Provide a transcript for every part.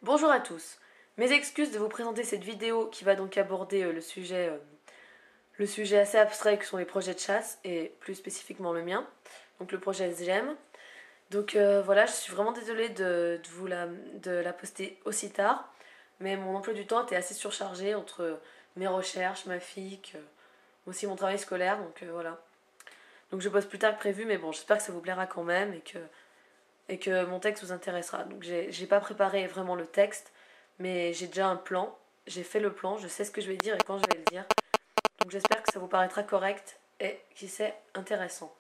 Bonjour à tous. Mes excuses de vous présenter cette vidéo qui va donc aborder le sujet assez abstrait que sont les projets de chasse et plus spécifiquement le mien, donc le projet SGM. Donc voilà, je suis vraiment désolée de la poster aussi tard, mais mon emploi du temps était assez surchargé entre mes recherches, ma FIC, aussi mon travail scolaire, donc voilà. Donc je poste plus tard que prévu, mais bon, j'espère que ça vous plaira quand même et que mon texte vous intéressera. Donc j'ai pas préparé vraiment le texte, mais j'ai déjà un plan. J'ai fait le plan, je sais ce que je vais dire et quand je vais le dire. Donc j'espère que ça vous paraîtra correct et qui c'est intéressant.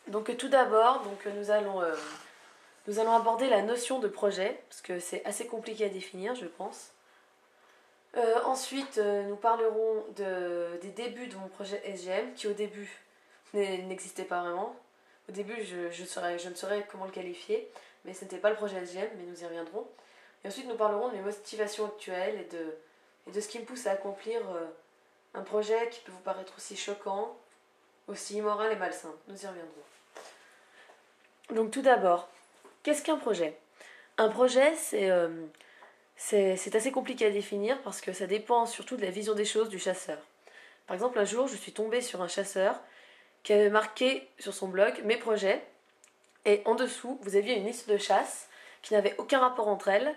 Donc tout d'abord, nous allons aborder la notion de projet parce que c'est assez compliqué à définir, je pense. Ensuite, nous parlerons des débuts de mon projet SGM qui au début n'existait pas vraiment. Au début, je ne saurais comment le qualifier, mais ce n'était pas le projet SGM, mais nous y reviendrons. Et ensuite, nous parlerons de mes motivations actuelles et de ce qui me pousse à accomplir un projet qui peut vous paraître aussi choquant, aussi immoral et malsain. Nous y reviendrons. Donc tout d'abord, qu'est-ce qu'un projet? Un projet, c'est assez compliqué à définir parce que ça dépend surtout de la vision des choses du chasseur. Par exemple, un jour, je suis tombée sur un chasseur qui avait marqué sur son blog mes projets. Et en dessous, vous aviez une liste de chasses qui n'avait aucun rapport entre elles,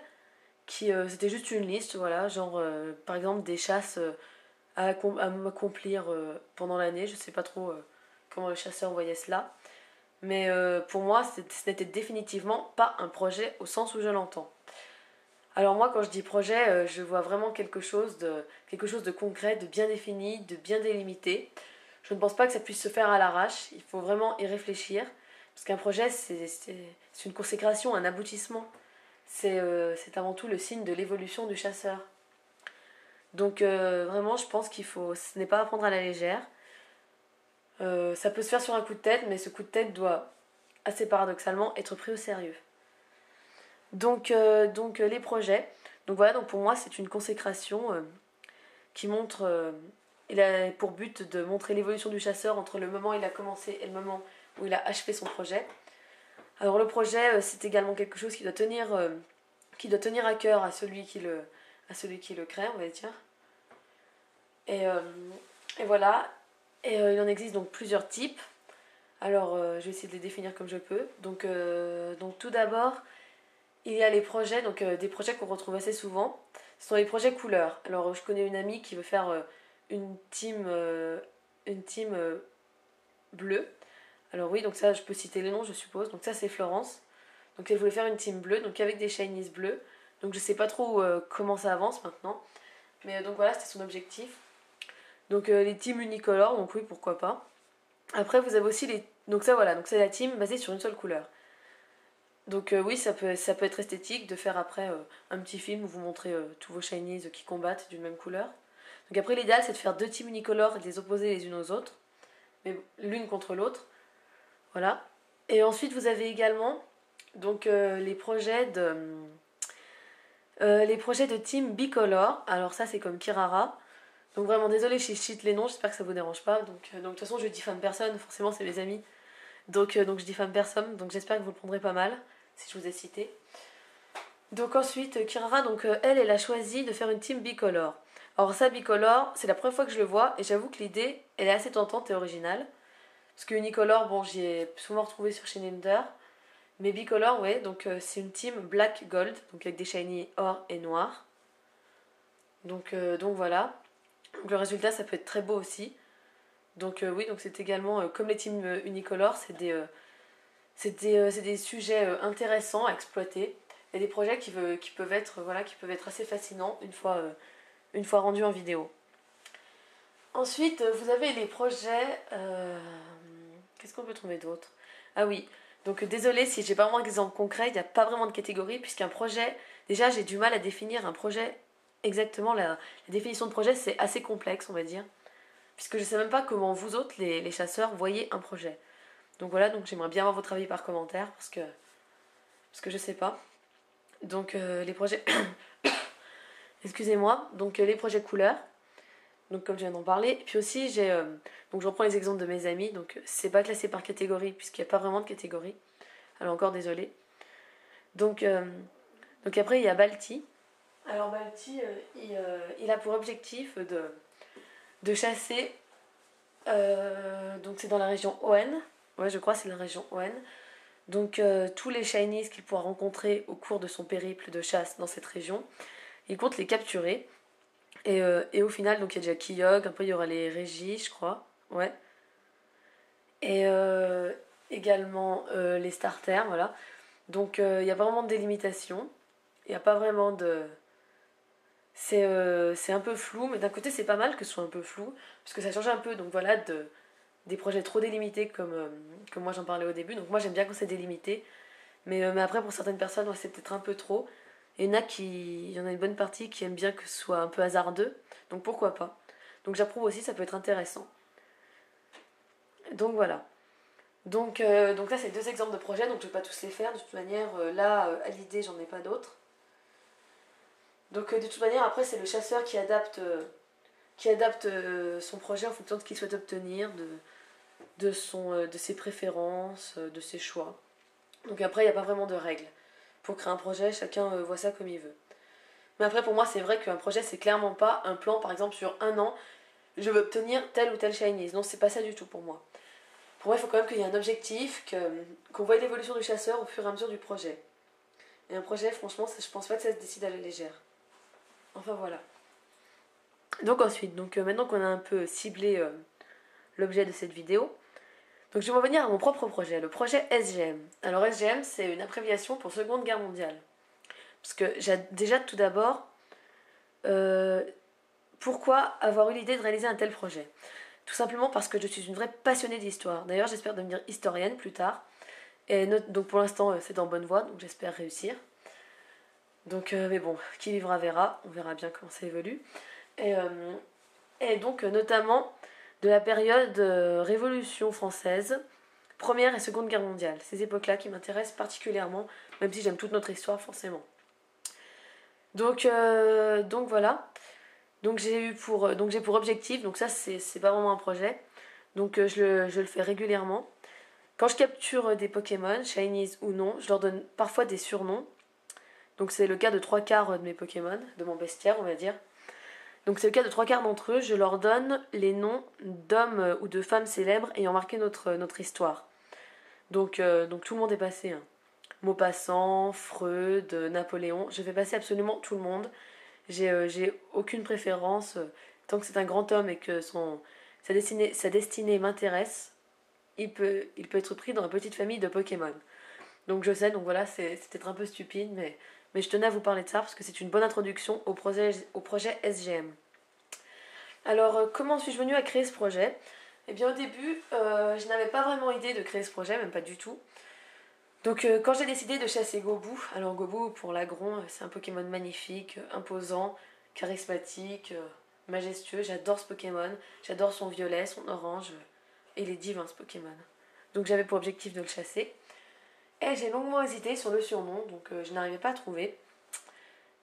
c'était juste une liste, voilà, genre par exemple des chasses à m'accomplir pendant l'année. Je sais pas trop comment le chasseur voyait cela, mais pour moi, ce n'était définitivement pas un projet au sens où je l'entends. Alors moi, quand je dis projet, je vois vraiment quelque chose de concret, de bien défini, de bien délimité. Je ne pense pas que ça puisse se faire à l'arrache. Il faut vraiment y réfléchir. Parce qu'un projet, c'est une consécration, un aboutissement. C'est avant tout le signe de l'évolution du chasseur. Donc vraiment, je pense ce n'est pas à prendre à la légère. Ça peut se faire sur un coup de tête, mais ce coup de tête doit, assez paradoxalement, être pris au sérieux. Donc les projets. Donc voilà, donc pour moi, c'est une consécration qui montre. Il a pour but de montrer l'évolution du chasseur entre le moment où il a commencé et le moment où il a achevé son projet. Alors le projet, c'est également quelque chose qui doit tenir à cœur à celui qui le crée, on va dire. Et, euh, et voilà. Et il en existe donc plusieurs types. Alors je vais essayer de les définir comme je peux. Donc tout d'abord, il y a les projets, donc des projets qu'on retrouve assez souvent. Ce sont les projets couleurs. Alors je connais une amie qui veut faire une team, une team bleue. Alors oui, donc ça je peux citer les noms je suppose. Donc ça c'est Florence. Donc elle voulait faire une team bleue, donc avec des shinies bleus. Donc je sais pas trop comment ça avance maintenant. Mais donc voilà, c'était son objectif. Donc les teams unicolores, donc oui, pourquoi pas. Après vous avez aussi les... Donc ça voilà, donc c'est la team basée sur une seule couleur. Donc oui, ça peut être esthétique de faire après un petit film où vous montrez tous vos shinies qui combattent d'une même couleur. Donc après l'idéal c'est de faire deux teams unicolores et de les opposer les unes aux autres, mais l'une contre l'autre. Voilà. Et ensuite vous avez également donc les projets de team bicolore. Alors ça c'est comme Kirara. Donc vraiment désolé si je cite les noms, j'espère que ça vous dérange pas. Donc de toute façon je diffame personne, forcément c'est mes amis. Donc je diffame personne, donc j'espère que vous le prendrez pas mal si je vous ai cité. Donc ensuite, Kirara, donc elle a choisi de faire une team bicolore. Alors ça, bicolore, c'est la première fois que je le vois et j'avoue que l'idée, elle est assez tentante et originale. Parce que unicolore, bon, j'y ai souvent retrouvé sur Shininder. Mais bicolore, ouais, donc c'est une team black gold, donc avec des shiny or et noir. Donc voilà. Donc le résultat, ça peut être très beau aussi. Donc oui, donc c'est également, comme les teams unicolores, c'est des sujets intéressants à exploiter. Il y a des projets qui peuvent être, voilà, qui peuvent être assez fascinants une fois rendus en vidéo. Ensuite, vous avez les projets. Qu'est-ce qu'on peut trouver d'autre? Ah oui, donc désolé si j'ai pas vraiment d'exemple concret, il n'y a pas vraiment de catégorie, puisqu'un projet, déjà j'ai du mal à définir un projet exactement. La définition de projet, c'est assez complexe, on va dire, puisque je sais même pas comment vous autres, les chasseurs, voyez un projet. Donc voilà, donc j'aimerais bien avoir votre avis par commentaire, parce que je sais pas. Donc les projets. Excusez-moi, donc les projets couleurs. Donc comme je viens d'en parler, et puis aussi donc je reprends les exemples de mes amis, donc c'est pas classé par catégorie puisqu'il n'y a pas vraiment de catégorie. Alors encore désolé. Donc Donc après, il y a Balti. Alors Balti, il a pour objectif de chasser, donc c'est dans la région ON, ouais je crois que c'est la région ON, donc tous les Shinies qu'il pourra rencontrer au cours de son périple de chasse dans cette région, il compte les capturer, et au final, donc il y a déjà Kyogre, un peu il y aura les Régis, je crois, ouais, et également les starters, voilà, donc il n'y a pas vraiment de délimitation, il n'y a pas vraiment de... C'est un peu flou, mais d'un côté c'est pas mal que ce soit un peu flou, parce que ça change un peu, donc voilà, des projets trop délimités comme moi j'en parlais au début. Donc moi j'aime bien quand c'est délimité, mais après pour certaines personnes ouais, c'est peut-être un peu trop. Et il y en a une bonne partie qui aiment bien que ce soit un peu hasardeux, donc pourquoi pas. Donc j'approuve aussi, ça peut être intéressant. Donc voilà. Donc là c'est deux exemples de projets, donc je vais pas tous les faire, de toute manière là à l'idée j'en ai pas d'autres. Donc de toute manière après c'est le chasseur qui adapte son projet en fonction de ce qu'il souhaite obtenir, de ses préférences, de ses choix. Donc après, il n'y a pas vraiment de règles. Pour créer un projet, chacun voit ça comme il veut. Mais après, pour moi, c'est vrai qu'un projet, c'est clairement pas un plan, par exemple, sur un an, je veux obtenir telle ou telle Chinese. Non, c'est pas ça du tout pour moi. Pour moi, il faut quand même qu'il y ait un objectif, qu'on voie l'évolution du chasseur au fur et à mesure du projet. Et un projet, franchement, je pense pas que ça se décide à la légère. Enfin voilà. Donc ensuite, maintenant qu'on a un peu ciblé l'objet de cette vidéo, donc je vais revenir à mon propre projet, le projet SGM. Alors SGM, c'est une abréviation pour Seconde Guerre mondiale. Parce que déjà tout d'abord, euh, pourquoi avoir eu l'idée de réaliser un tel projet? Tout simplement parce que je suis une vraie passionnée d'histoire. D'ailleurs, j'espère devenir historienne plus tard. Donc pour l'instant, c'est en bonne voie, donc j'espère réussir. Mais bon, qui vivra verra, on verra bien comment ça évolue. Et, euh, et donc notamment de la période Révolution française, Première et Seconde Guerre mondiale. Ces époques-là qui m'intéressent particulièrement, même si j'aime toute notre histoire forcément. Donc voilà. J'ai pour objectif, donc ça c'est pas vraiment un projet, donc je le fais régulièrement. Quand je capture des Pokémon, Shinies ou non, je leur donne parfois des surnoms. Donc c'est le cas de trois quarts de mes Pokémon, de mon bestiaire on va dire. Donc c'est le cas de trois quarts d'entre eux, je leur donne les noms d'hommes ou de femmes célèbres ayant marqué notre histoire. Donc tout le monde est passé. Hein. Maupassant, Freud, Napoléon, je fais passer absolument tout le monde. J'ai aucune préférence. Tant que c'est un grand homme et que sa destinée m'intéresse, il peut être pris dans la petite famille de Pokémon. Donc je sais, donc voilà, c'est peut-être un peu stupide, mais je tenais à vous parler de ça parce que c'est une bonne introduction au projet SGM. Alors, comment suis-je venue à créer ce projet? Eh bien, au début, je n'avais pas vraiment idée de créer ce projet, même pas du tout. Donc, quand j'ai décidé de chasser Gobu, alors Gobu, pour l'agron, c'est un Pokémon magnifique, imposant, charismatique, majestueux. J'adore ce Pokémon, j'adore son violet, son orange, et il est divin ce Pokémon. Donc, j'avais pour objectif de le chasser. Et j'ai longuement hésité sur le surnom, donc je n'arrivais pas à trouver.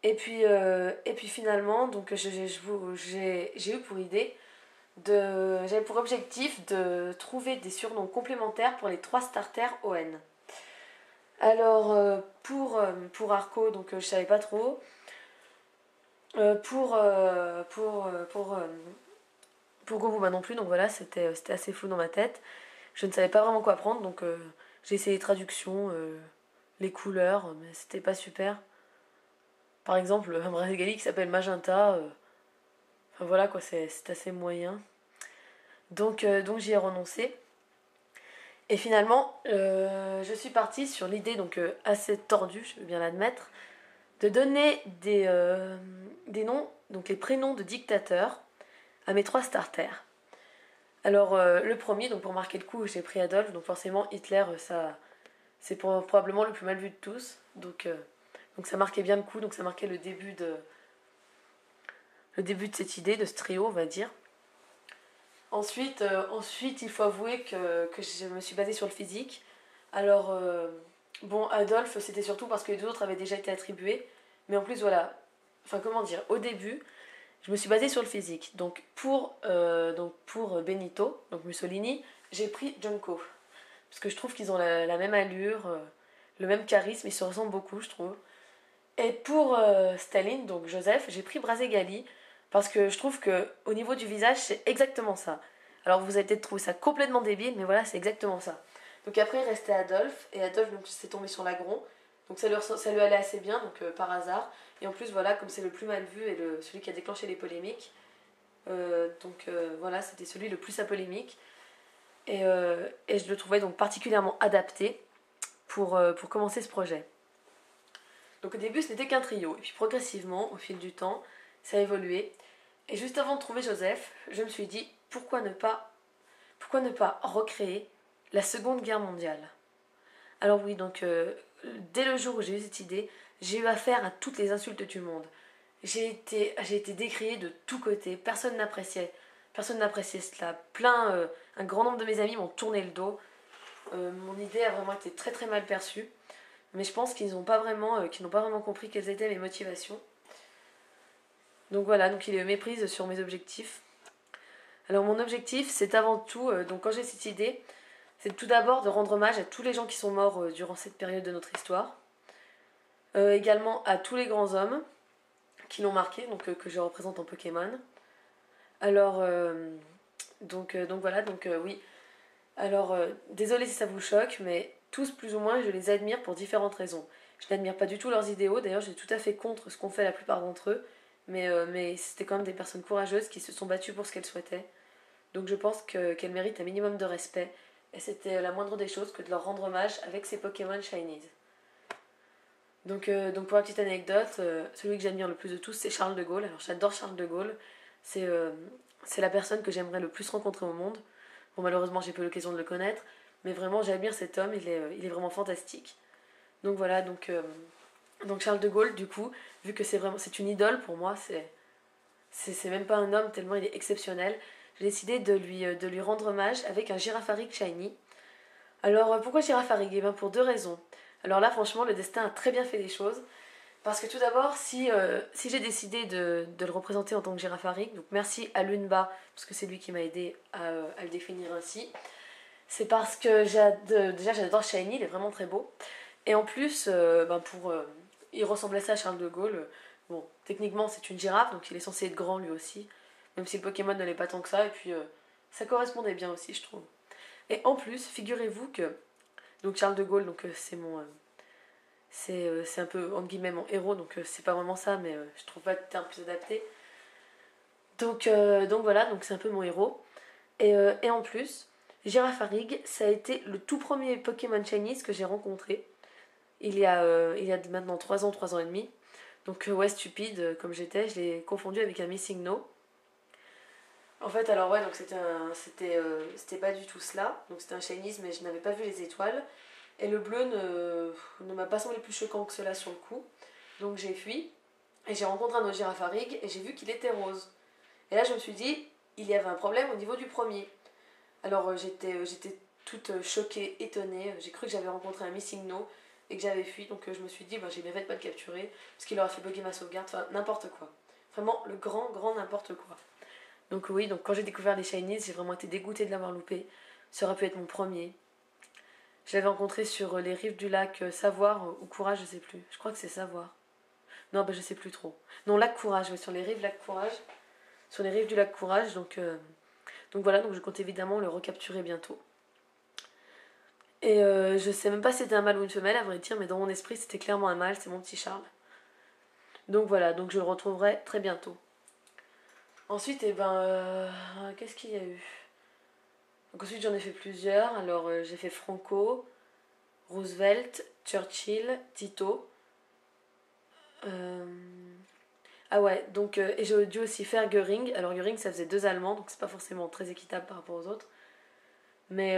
Et puis finalement, donc j'ai eu pour idée j'avais pour objectif de trouver des surnoms complémentaires pour les trois starters ON. Alors pour Arco, donc je savais pas trop. Pour Goku, bah non plus, donc voilà, c'était assez flou dans ma tête. Je ne savais pas vraiment quoi prendre, donc j'ai essayé les traductions, les couleurs, mais c'était pas super. Par exemple, un Brésilien qui s'appelle Magenta, enfin voilà quoi, c'est assez moyen. Donc j'y ai renoncé. Et finalement, je suis partie sur l'idée, donc assez tordue, je veux bien l'admettre, de donner des noms, donc les prénoms de dictateurs, à mes trois starters. Alors le premier, donc pour marquer le coup, j'ai pris Adolphe, donc forcément Hitler, c'est probablement le plus mal vu de tous, donc ça marquait bien le coup, donc ça marquait le début de cette idée, de ce trio, on va dire. Ensuite, il faut avouer que je me suis basée sur le physique. Alors, bon, Adolphe, c'était surtout parce que les deux autres avaient déjà été attribués. Mais en plus, voilà. Enfin, comment dire? Au début, je me suis basée sur le physique. Donc, pour Benito, donc Mussolini, j'ai pris Junko. Parce que je trouve qu'ils ont la même allure, le même charisme. Ils se ressemblent beaucoup, je trouve. Et pour Staline, donc Joseph, j'ai pris Braségali parce que je trouve que au niveau du visage, c'est exactement ça. Alors vous allez peut-être trouver ça complètement débile, mais voilà, c'est exactement ça. Donc après, il restait Adolphe, et Adolphe donc s'est tombé sur l'agron. Donc ça lui allait assez bien, donc par hasard. Et en plus, voilà, comme c'est le plus mal vu et celui qui a déclenché les polémiques, voilà, c'était celui le plus à polémique. Et je le trouvais donc particulièrement adapté pour commencer ce projet. Donc au début, ce n'était qu'un trio, et puis progressivement, au fil du temps, ça a évolué. Et juste avant de trouver Joseph, je me suis dit, pourquoi ne pas recréer la Seconde Guerre mondiale? Alors oui, donc dès le jour où j'ai eu cette idée, j'ai eu affaire à toutes les insultes du monde. J'ai été décriée de tous côtés, personne n'appréciait cela. Un grand nombre de mes amis m'ont tourné le dos. Mon idée a vraiment été très très mal perçue. Mais je pense qu'ils n'ont pas vraiment compris quelles étaient mes motivations. Donc voilà, donc il y a eu méprise sur mes objectifs. Alors mon objectif, c'est avant tout, donc quand j'ai cette idée, c'est tout d'abord de rendre hommage à tous les gens qui sont morts durant cette période de notre histoire. Également à tous les grands hommes qui l'ont marqué, donc que je représente en Pokémon. Alors, donc voilà, donc oui. Alors, désolé si ça vous choque, mais tous plus ou moins, je les admire pour différentes raisons. Je n'admire pas du tout leurs idéaux, d'ailleurs, je suis tout à fait contre ce qu'ont fait la plupart d'entre eux, mais c'était quand même des personnes courageuses qui se sont battues pour ce qu'elles souhaitaient. Donc je pense qu'elles méritent un minimum de respect, et c'était la moindre des choses que de leur rendre hommage avec ces Pokémon Shinies. Donc pour la petite anecdote, celui que j'admire le plus de tous, c'est Charles de Gaulle. Alors j'adore Charles de Gaulle, c'est la personne que j'aimerais le plus rencontrer au monde. Bon, malheureusement, j'ai pas eu l'occasion de le connaître, mais vraiment, j'admire cet homme, il est vraiment fantastique. Donc voilà, donc Charles de Gaulle, du coup, vu que c'est une idole pour moi, c'est même pas un homme tellement il est exceptionnel, j'ai décidé de lui rendre hommage avec un Girafarig Shiny. Alors pourquoi Girafarig? Eh bien pour deux raisons. Alors là, franchement, le destin a très bien fait les choses. Parce que tout d'abord, si j'ai décidé de le représenter en tant que Girafarig, donc merci à Lunba, parce que c'est lui qui m'a aidé à le définir ainsi, c'est parce que déjà j'adore Shiny, il est vraiment très beau. Et en plus, il ressemblait ça à Charles de Gaulle. Bon, techniquement c'est une girafe, donc il est censé être grand lui aussi, même si le Pokémon ne l'est pas tant que ça, et puis ça correspondait bien aussi, je trouve. Et en plus, figurez-vous que donc Charles de Gaulle, donc c'est un peu entre guillemets mon héros, donc c'est pas vraiment ça, mais je trouve pas le terme plus adapté. Donc voilà, donc c'est un peu mon héros. Et en plus, Girafarig, ça a été le tout premier Pokémon Chinese que j'ai rencontré il y a maintenant 3 ans et demi. Donc ouais, stupide comme j'étais, je l'ai confondu avec un Missing No. En fait, alors ouais, donc c'était pas du tout cela. Donc c'était un Chinese, mais je n'avais pas vu les étoiles. Et le bleu ne m'a pas semblé plus choquant que cela sur le coup. Donc j'ai fui. Et j'ai rencontré un autre Girafarig et j'ai vu qu'il était rose. Et là, je me suis dit, il y avait un problème au niveau du premier. Alors j'étais toute choquée, étonnée. J'ai cru que j'avais rencontré un Missing No et que j'avais fui. Donc je me suis dit, j'ai bien fait de pas le capturer parce qu'il aurait fait bugger ma sauvegarde. Enfin, n'importe quoi. Vraiment, le grand n'importe quoi. Donc oui, donc quand j'ai découvert les Shinies, j'ai vraiment été dégoûtée de l'avoir loupé. Ça aurait pu être mon premier. Je l'avais rencontré sur les rives du lac Savoir ou Courage, je sais plus. Je crois que c'est Savoir. Non, je sais plus trop. Non, lac Courage, ouais, sur les rives lac Courage. Sur les rives du lac Courage, donc voilà, donc je compte évidemment le recapturer bientôt. Et je sais même pas si c'était un mâle ou une femelle, à vrai dire, mais dans mon esprit, c'était clairement un mâle, c'est mon petit Charles. Donc voilà, donc je le retrouverai très bientôt. Ensuite, qu'est-ce qu'il y a eu? Donc ensuite, j'en ai fait plusieurs. Alors, j'ai fait Franco, Roosevelt, Churchill, Tito. Ah ouais, donc, et j'ai dû aussi faire Göring. Alors, Göring, ça faisait 2 Allemands, donc c'est pas forcément très équitable par rapport aux autres. Mais